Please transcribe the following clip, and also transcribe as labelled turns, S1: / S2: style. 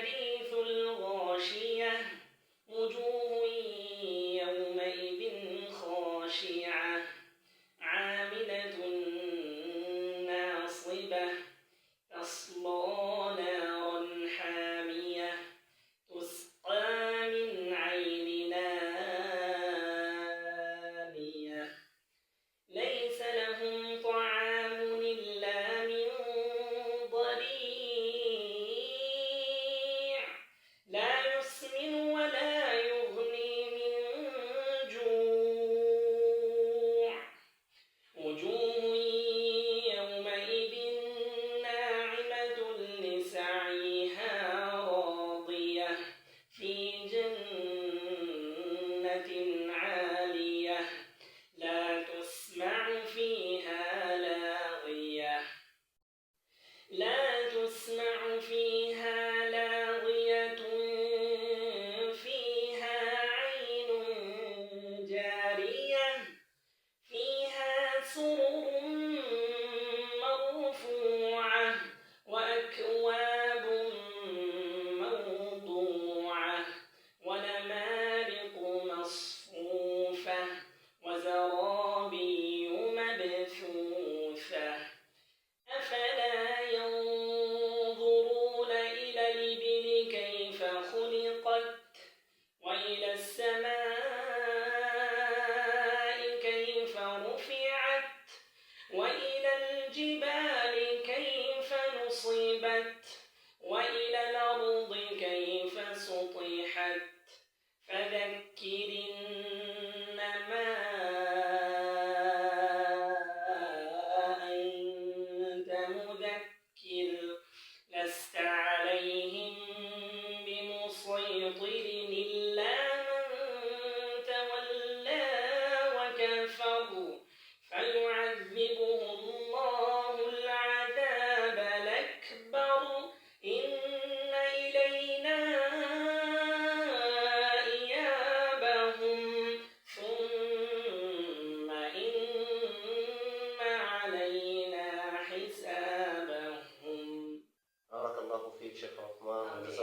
S1: حديث الغاشية وجوه يومئذ خاشعة عاملة ناصبة تصلى نارا حامية تسقى من عين آنية ليس لهم طعام إلا من ضريع لا يسمن ولا يغني من جوع وجوه يومئذ ناعمة لسعيها راضية في جنة عالية لا تسمع فيها لاغية فيها عين جارية فيها سرر مرفوعة وأكواب موضوعة ونمارق مصفوفة وزرابي مبثوثة أفلا ينظرون إلى الإبل كيف خلقت وإلى السماء كيف رفعت وإلى الجبال كيف نصبت وإلى الأرض كيف سطحت فذكر إنما أنت مذكر لست عليهم بمسيطر إلا من تولى وكفر فيعذبه